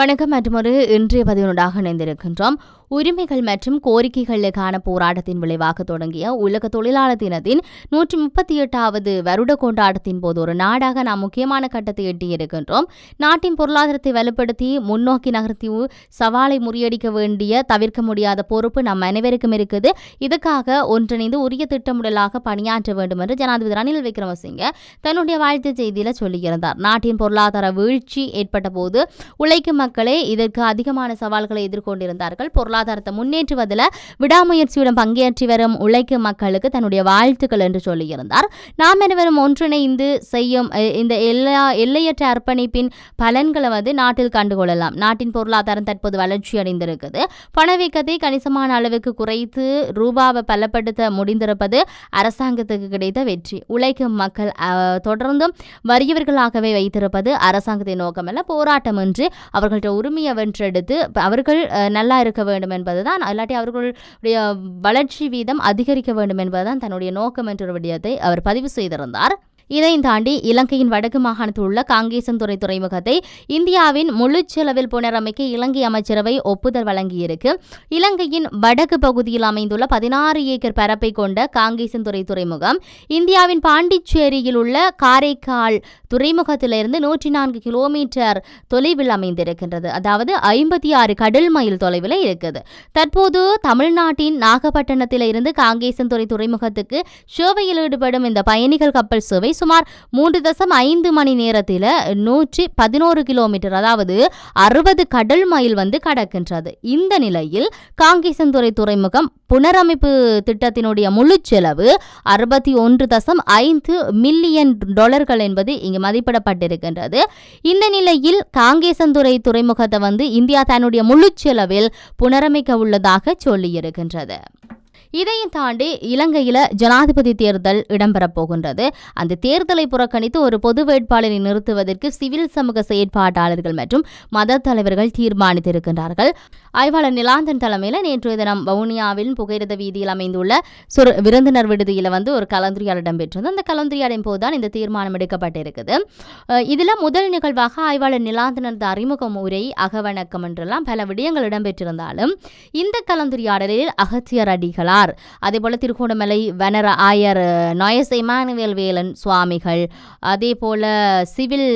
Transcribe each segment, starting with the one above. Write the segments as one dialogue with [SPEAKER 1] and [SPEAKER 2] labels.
[SPEAKER 1] வணக்கம் மற்றும் இன்றைய பதிவுடாக இணைந்திருக்கின்றோம். உரிமைகள் மற்றும் கோரிக்கைகளுக்கான போராட்டத்தின் விளைவாக தொடங்கிய உலக தொழிலாளர் தினத்தின் 138வது வருட கொண்டாட்டத்தின் போது ஒரு நாடாக நாம் முக்கியமான கட்டத்தை எட்டியிருக்கின்றோம். நாட்டின் பொருளாதாரத்தை வலுப்படுத்தி முன்னோக்கி நகர்த்தி சவாலை முறியடிக்க வேண்டிய தவிர்க்க முடியாத பொறுப்பு நம் அனைவருக்கும் இருக்குது. இதுக்காக ஒன்றிணைந்து உரிய திட்டமிடலாக பணியாற்ற வேண்டும் என்று ஜனாதிபதி ரணில் விக்ரமசிங்க தன்னுடைய வாழ்த்து செய்தியில் சொல்லியிருந்தார். நாட்டின் பொருளாதார வீழ்ச்சி ஏற்பட்ட போது உழைக்கும் மக்களே இதற்கு அதிகமான சவால்களை எதிர்கொண்டிருந்தார்கள். பொருளாதாரத்தை முன்னேற்றுவதில் விடாமுயற்சியுடன் பங்கேற்றி வரும் உழைக்கும் மக்களுக்கு தன்னுடைய வாழ்த்துக்கள் என்று சொல்லியிருந்தார். நாம் அனைவரும் ஒன்றிணைந்து செய்யும் இந்த எல்லையற்ற அர்ப்பணிப்பின் பலன்களை நாட்டில் கண்டுகொள்ளலாம். நாட்டின் பொருளாதாரம் தற்போது வளர்ச்சி அடைந்திருக்குது. பணவீக்கத்தை கணிசமான அளவுக்கு குறைத்து ரூபாவை பலப்படுத்த முடிந்திருப்பது அரசாங்கத்துக்கு கிடைத்த வெற்றி. உழைக்கும் மக்கள் தொடர்ந்தும் வறியவர்களாகவே வைத்திருப்பது அரசாங்கத்தின் நோக்கமல்ல, போராட்டம் என்று அவர்கள்ட்ட உரிமையை வென்றெடுத்து அவர்கள் நல்லா இருக்க வேண்டும் என்பதுதான், இல்லாட்டி அவர்களுடைய வளர்ச்சி வீதம் அதிகரிக்க வேண்டும் என்பதுதான் தன்னுடைய நோக்கம் என்ற விடயத்தை அவர் பதிவு செய்திருந்தார். இதையும் தாண்டி இலங்கையின் வடக்கு மாகாணத்தில் உள்ள காங்கேசன்துறை துறைமுகத்தை இந்தியாவின் முழு செலவில் புனரமைக்க இலங்கை அமைச்சரவை ஒப்புதல் வழங்கியிருக்கு. இலங்கையின் வடக்கு பகுதியில் அமைந்துள்ள 16 ஏக்கர் பரப்பை கொண்ட காங்கேசன்துறை துறைமுகம் இந்தியாவின் பாண்டிச்சேரியில் உள்ள காரைக்கால் துறைமுகத்திலிருந்து 104 கிலோமீட்டர் தொலைவில் அமைந்திருக்கின்றது. அதாவது 56 கடல் மைல் தொலைவில் இருக்குது. தற்போது தமிழ்நாட்டின் நாகப்பட்டினத்தில் இருந்து காங்கேசன்துறை துறைமுகத்துக்கு சேவையில் ஈடுபடும் இந்த பயணிகள் கப்பல் சேவை சுமார் 3.5 மணி நேரத்தில் 111 கிலோமீட்டர், அதாவது 60 கடல் மைல் கடக்கின்றது. இந்த நிலையில் காங்கேசன்துறை துறைமுகம் புனரமைப்பு திட்டத்தினுடைய முழு செலவு $61.5 மில்லியன் என்பது இங்கு மதிப்பிடப்பட்டிருக்கின்றது. இந்த நிலையில் காங்கேசன்துறை துறைமுகத்தை இந்தியா தன்னுடைய முழு செலவில் புனரமைக்க உள்ளதாக சொல்லியிருக்கின்றது. இதையும் தாண்டி இலங்கையில் ஜனாதிபதி தேர்தல் இடம்பெறப் போகின்றது. அந்த தேர்தலை புறக்கணித்து ஒரு பொது வேட்பாளரை நிறுத்துவதற்கு சிவில் சமூக செயற்பாட்டாளர்கள் மற்றும் மத தலைவர்கள் தீர்மானித்திருக்கின்றார்கள். ஆய்வாளர் நிலாந்தன் தலைமையில் நேற்று தினம் வவுனியாவில் புகையிரத வீதியில் அமைந்துள்ள விருந்தினர் விடுதியில் ஒரு கலந்துரையாடல் இடம்பெற்றது. அந்த கலந்துரையாடின் போதுதான் இந்த தீர்மானம் எடுக்கப்பட்டிருக்குது. இதில் முதல் நிகழ்வாக ஆய்வாளர் நிலாந்தனது அறிமுக உரை, அகவணக்கம் என்றெல்லாம் பல விடயங்கள் இடம்பெற்றிருந்தாலும் இந்த கலந்துரையாடலில் அகத்தியர் அடிகளார், அதேபோல திருகோணமலை வனர ஆயர் நொயஸ் இமானுவேல் வேலன் சுவாமிகள், அதே போல சிவில்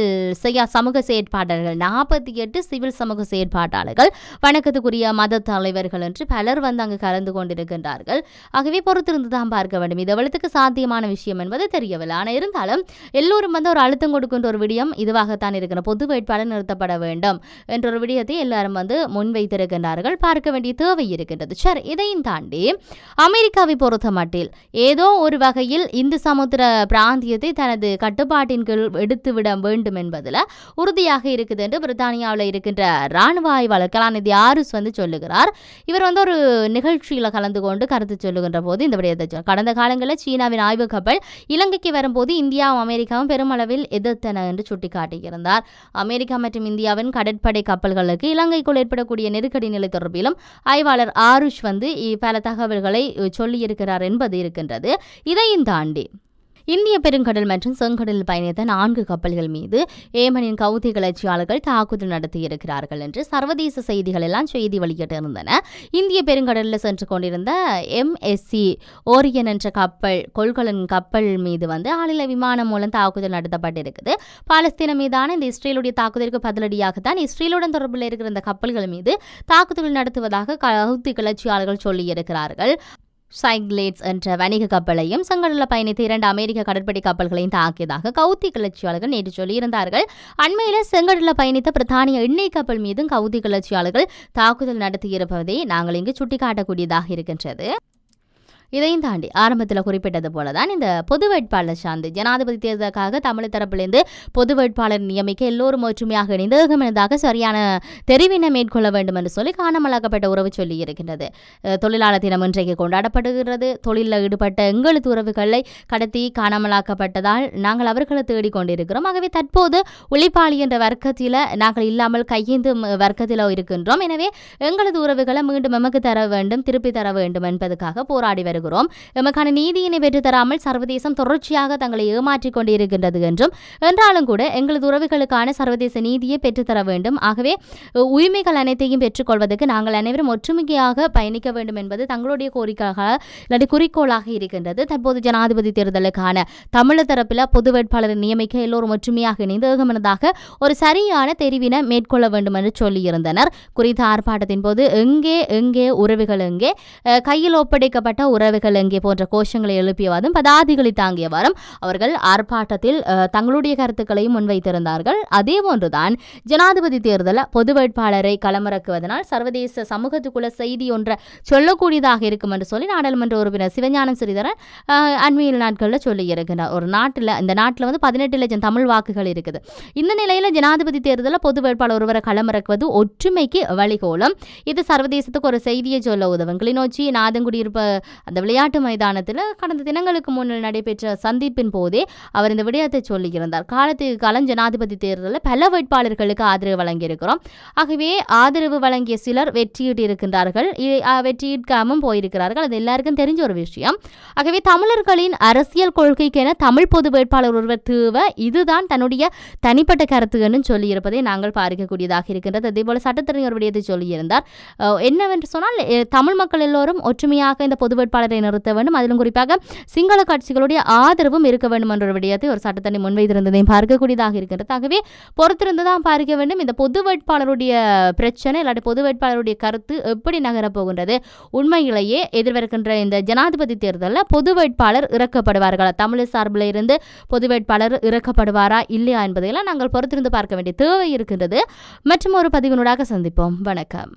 [SPEAKER 1] சமூக செயற்பாட்டாளர்கள் 48 சிவில் சமூக செயற்பாட்டாளர்கள், வணக்கத்துக்குரிய மத தலைவர்கள் என்று பலர் அங்கு கலந்து கொண்டிருக்கின்றார்கள். ஆகவே பொறுத்திருந்து தான் பார்க்க வேண்டும். இது எவ்வளவுக்கு சாத்தியமான விஷயம் என்பது தெரியவில்லை. ஆனால் இருந்தாலும் எல்லோரும் ஒரு அழுத்தம் கொடுக்கின்ற ஒரு விடயம் இதுவாகத்தான் இருக்கிற பொது வேட்பாளர் நிறுத்தப்பட வேண்டும் என்ற ஒரு விடயத்தை எல்லாரும் முன்வைத்திருக்கின்றார்கள். பார்க்க வேண்டிய தேவை இருக்கின்றது. சரி, இதையும் தாண்டி அமெரிக்காவை பொறுத்த மட்டில் ஏதோ ஒரு வகையில் இந்து சமுத்திர பிராந்தியத்தை தனது கட்டுப்பாட்டின் கீழ் எடுத்துவிட வேண்டும் என்பதில் உறுதியாக இருக்குது என்று பிரித்தானியாவில் இருக்கின்ற இராணுவ ஆய்வாளர் கலாநிதி ஆருஸ் சொல்லுகிறார். இவர் ஒரு நிகழ்ச்சியில் கலந்து கொண்டு கருத்து சொல்லுகின்ற போது இந்த விடயத்தை கடந்த காலங்களில் சீனாவின் ஆய்வு கப்பல் இலங்கைக்கு வரும்போது இந்தியாவும் அமெரிக்காவும் பெருமளவில் எதிர்த்தன என்று சுட்டிக்காட்டியிருந்தார். அமெரிக்கா மற்றும் இந்தியாவின் கடற்படை கப்பல்களுக்கு இலங்கைக்குள் ஏற்படக்கூடிய நெருக்கடி நிலை தொடர்பிலும் ஆய்வாளர் ஆருஷ் பல தகவல்களை சொல்லியிருக்கிறார் என்பது இருக்கின்றது. இதையும் தாண்டி இந்திய பெருங்கடல் மற்றும் செங்கடலில் பயணித்த 4 கப்பல்கள் மீது ஏமனின் கவுதி கிளர்ச்சியாளர்கள் தாக்குதல் நடத்தியிருக்கிறார்கள் என்று சர்வதேச செய்திகள் எல்லாம் செய்தி வெளியிட்டிருந்தன. இந்திய பெருங்கடலில் சென்று கொண்டிருந்த MSC ஓரியன் என்ற கொள்கலன் கப்பல் மீது ஆளில்லா விமானம் மூலம் தாக்குதல் நடத்தப்பட்டிருக்குது. பாலஸ்தீனம் மீதான இந்த இஸ்ரேலுடைய தாக்குதலுக்கு பதிலடியாகத்தான் இஸ்ரேலுடன் தொடர்பில் இருக்கிற இந்த கப்பல்கள் மீது தாக்குதல் நடத்துவதாக கவுதி கிளர்ச்சியாளர்கள் சொல்லியிருக்கிறார்கள். சைக்லேட்ஸ் என்ற வணிக கப்பலையும் செங்கடலில் பயணித்த 2 அமெரிக்க கடற்படை கப்பல்களையும் தாக்கியதாக கவுதி கிளர்ச்சியாளர்கள் நேற்று சொல்லியிருந்தார்கள். அண்மையில் செங்கடலில் பயணித்த பிரித்தானிய எண்ணெய் கப்பல் மீதும் கவுதி கிளர்ச்சியாளர்கள் தாக்குதல் நடத்தியிருப்பதை நாங்கள் இங்கு சுட்டிக்காட்டக்கூடியதாக இருக்கின்றது. இதையும் தாண்டி ஆரம்பத்தில் குறிப்பிட்டது போலதான் இந்த பொது வேட்பாளர் சார்ந்து ஜனாதிபதி தேர்தலுக்காக தமிழ் தரப்பிலிருந்து பொது வேட்பாளர் நியமிக்க எல்லோரும் ஒற்றுமையாக இணைந்து ஏகமனதாக சரியான தெரிவினை மேற்கொள்ள வேண்டும் என்று சொல்லி காணாமலாக்கப்பட்ட உறவு சொல்லி இருக்கின்றது. தொழிலாளர் தினம் இன்றைக்கு கொண்டாடப்படுகிறது. தொழிலில் ஈடுபட்ட எங்களது உறவுகளை கடத்தி காணாமலாக்கப்பட்டதால் நாங்கள் அவர்களை தேடிக்கொண்டிருக்கிறோம். ஆகவே தற்போது உழைப்பாளி என்ற வர்க்கத்தில் நாங்கள் இல்லாமல் கையேந்து வர்க்கத்தில் இருக்கின்றோம். எனவே எங்களது உறவுகளை மீண்டும் எமக்கு தர வேண்டும், திருப்பி தர வேண்டும் என்பதற்காக போராடி வருகிறோம் போராடுகிறோம், எமக்கான நீதியினை பெற்றுத்தராமல் சர்வதேசம் தொடர்ச்சியாக தங்களை ஏமாற்றிக் கொண்டிருக்கின்றது என்றும், என்றாலும் கூட எங்களது உறவுகளுக்கான சர்வதேச நீதியை பெற்றுத்தர வேண்டும், ஆகவே உரிமைகள் அனைத்தையும் பெற்றுக்கொள்வதற்கு நாங்கள் அனைவரும் ஒற்றுமையாக பயணிக்க வேண்டும் என்பது தங்களுடைய குறிக்கோளாக இருக்கின்றது. தற்போது ஜனாதிபதி தேர்தலுக்கான தமிழர் தரப்பில் பொது வேட்பாளரை நியமிக்க எல்லோரும் ஒற்றுமையாக இணைந்து ஏகமனதாக ஒரு சரியான தெரிவினை மேற்கொள்ள வேண்டும் என்று சொல்லியிருந்தனர். குறித்த ஆர்ப்பாட்டத்தின் போது எங்கே எங்கே உறவுகள் எங்கே, கையில் ஒப்படைக்கப்பட்ட உறவுகள் எங்கே போன்ற கோஷங்களை எழுப்பியவாறும் பதாதிகளை தாங்கியவாறும் அவர்கள் ஆர்ப்பாட்டத்தில் தங்களுடைய கருத்துக்களையும் முன்வைத்திருந்தார்கள். அதே போன்றுதான் ஜனாதிபதி தேர்தல் பொது வேட்பாளரை களமிறக்குவதனால் சர்வதேச சமூகத்துக்குள்ள செய்தி ஒன்றை சொல்லக்கூடியதாக இருக்கும் என்று சொல்லி நாடாளுமன்ற உறுப்பினர் சிவஞானம் ஸ்ரீதரன் அண்மையில் நாட்களில் சொல்லியிருக்கிறார். ஒரு நாட்டில், இந்த நாட்டில் 18 லட்சம் தமிழ் வாக்குகள் இருக்குது. இந்த நிலையில் ஜனாதிபதி தேர்தலில் பொது வேட்பாளர் ஒருவரை களமிறக்குவது ஒற்றுமைக்கு வழிகோலும். இது சர்வதேசத்துக்கு ஒரு செய்தியை சொல்ல உதவும். கிளிநொச்சி நாதங்குடியிருப்ப அந்த விளையாட்டு மைதானத்தில் கடந்த தினங்களுக்கு முன்னர் நடைபெற்ற சந்திப்பின் போதே அவர் இந்த விடயத்தை சொல்லியிருந்தார். காலத்துக்கு காலம் ஜனாதிபதி தேர்தலில் பல வேட்பாளர்களுக்கு ஆதரவு வழங்கியிருக்கிறோம், ஆகவே ஆதரவு வழங்கிய சிலர் வெற்றியிட்டு இருக்கின்றார்கள், வெற்றியிற்காமும் போயிருக்கிறார்கள், அது எல்லாருக்கும் தெரிஞ்ச ஒரு விஷயம். ஆகவே தமிழர்களின் அரசியல் கொள்கைக்கென தமிழ் பொது வேட்பாளர் ஒருவர் தேவை, இதுதான் தன்னுடைய தனிப்பட்ட கருத்துன்னு சொல்லியிருப்பதை நாங்கள் பார்க்கக்கூடியதாக இருக்கின்றது. அதேபோல சட்டத்தரணி ஒரு விடயத்தை சொல்லியிருந்தார். என்னவென்று சொன்னால், தமிழ் மக்கள் எல்லோரும் ஒற்றுமையாக இந்த பொது வேட்பாளரை நிறுத்த வேண்டும், அதிலும் குறிப்பாக சிங்கள கட்சிகளுடைய ஆதரவும் இருக்க வேண்டும் என்ற ஒரு விடயத்தை ஒரு சட்டத்தரணி முன்வைத்திருந்ததையும் பார்க்கக்கூடியதாக இருக்கின்றது. ஆகவே பொறுத்திருந்து தான் பார்க்க வேண்டும் இந்த பொது வேட்பாளருடைய பிரச்சனை இல்லாட்டி பொது வேட்பாளருடைய கருத்து எப்படி நகரப் போகின்றது. உண்மையிலேயே எதிர்வருகின்ற இந்த ஜனாதிபதி தேர்தலில் பொது வேட்பாளர் இறக்கப்படுவார்களா, தமிழ் சார்பில் இருந்து பொது வேட்பாளர் இறக்கப்படுவாரா இல்லையா என்பதையெல்லாம் நாங்கள் பொறுத்திருந்து பார்க்க வேண்டிய தேவை இருக்கின்றது. மற்றும் ஒரு பதிவினூடாக சந்திப்போம். வணக்கம்.